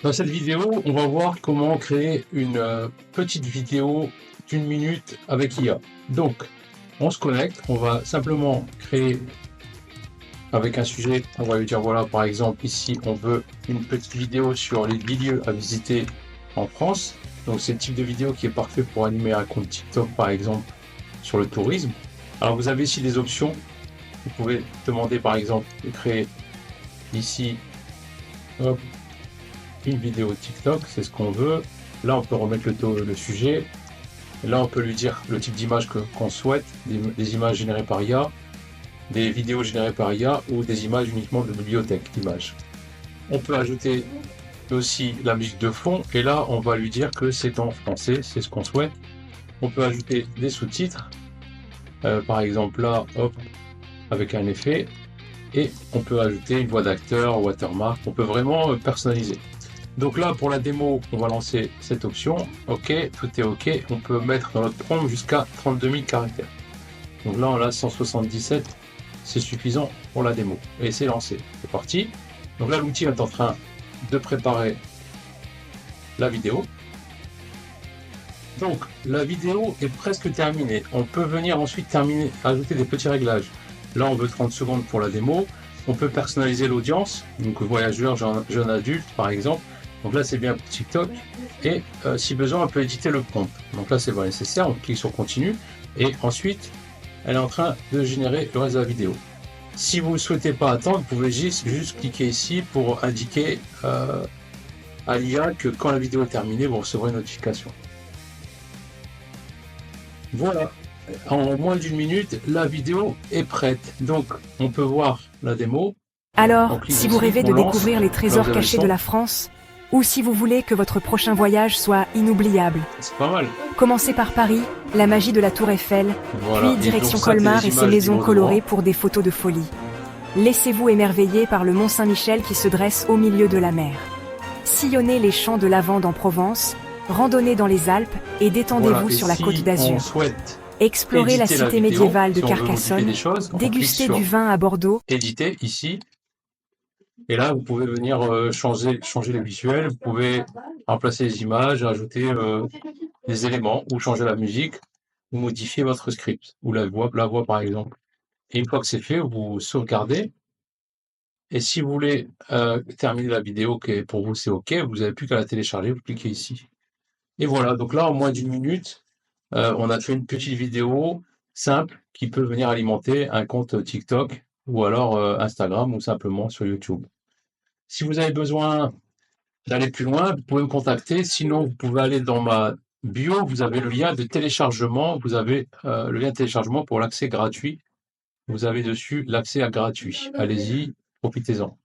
Dans cette vidéo, on va voir comment créer une petite vidéo d'une minute avec IA. Donc, on se connecte, on va simplement créer avec un sujet, on va lui dire voilà, par exemple, ici, on veut une petite vidéo sur les 10 lieux à visiter en France. Donc, c'est le type de vidéo qui est parfait pour animer un compte TikTok, par exemple, sur le tourisme. Alors, vous avez ici des options. Vous pouvez demander, par exemple, de créer ici, hop, une vidéo TikTok, c'est ce qu'on veut. Là, on peut remettre le sujet. Là, on peut lui dire le type d'image qu'on souhaite, des images générées par IA, des vidéos générées par IA ou des images uniquement de bibliothèque d'images. On peut ajouter aussi la musique de fond et là, on va lui dire que c'est en français, c'est ce qu'on souhaite. On peut ajouter des sous-titres, par exemple là, hop, avec un effet, et on peut ajouter une voix d'acteur, watermark, on peut vraiment personnaliser. Donc là, pour la démo, on va lancer cette option. OK, tout est OK. On peut mettre dans notre prompt jusqu'à 32 000 caractères. Donc là, on a 177. C'est suffisant pour la démo. Et c'est lancé. C'est parti. Donc là, l'outil est en train de préparer la vidéo. Donc, la vidéo est presque terminée. On peut venir ensuite ajouter des petits réglages. Là, on veut 30 secondes pour la démo. On peut personnaliser l'audience. Donc, voyageurs, jeune adulte, par exemple. Donc là, c'est bien pour TikTok. Et si besoin, on peut éditer le prompt. Donc là, c'est pas nécessaire. On clique sur continue. Et ensuite, elle est en train de générer le reste de la vidéo. Si vous ne souhaitez pas attendre, vous pouvez juste cliquer ici pour indiquer à l'IA que quand la vidéo est terminée, vous recevrez une notification. Voilà. En moins d'une minute, la vidéo est prête. Donc, on peut voir la démo. Alors, si vous rêvez de découvrir les trésors cachés de la France, ou si vous voulez que votre prochain voyage soit inoubliable, c'est pas mal. Commencez par Paris, la magie de la Tour Eiffel, Voilà. puis direction Colmar et ses maisons colorées pour des photos de folie. Laissez-vous émerveiller par le Mont Saint-Michel qui se dresse au milieu de la mer. Sillonnez les champs de lavande en Provence, randonnez dans les Alpes et détendez-vous sur la Côte d'Azur. Explorez la cité médiévale de Carcassonne, dégustez du vin à Bordeaux. Éditer ici. Et là, vous pouvez venir changer les visuels, vous pouvez remplacer les images, ajouter des éléments, ou changer la musique, ou modifier votre script, ou la voix par exemple. Et une fois que c'est fait, vous sauvegardez. Et si vous voulez terminer la vidéo, que pour vous c'est OK, vous n'avez plus qu'à la télécharger, vous cliquez ici. Et voilà, donc là, en moins d'une minute, on a fait une petite vidéo simple qui peut venir alimenter un compte TikTok ou alors Instagram ou simplement sur YouTube. Si vous avez besoin d'aller plus loin, vous pouvez me contacter. Sinon, vous pouvez aller dans ma bio, vous avez le lien de téléchargement. Vous avez le lien de téléchargement pour l'accès gratuit. Vous avez dessus l'accès à gratuit. Allez-y, profitez-en.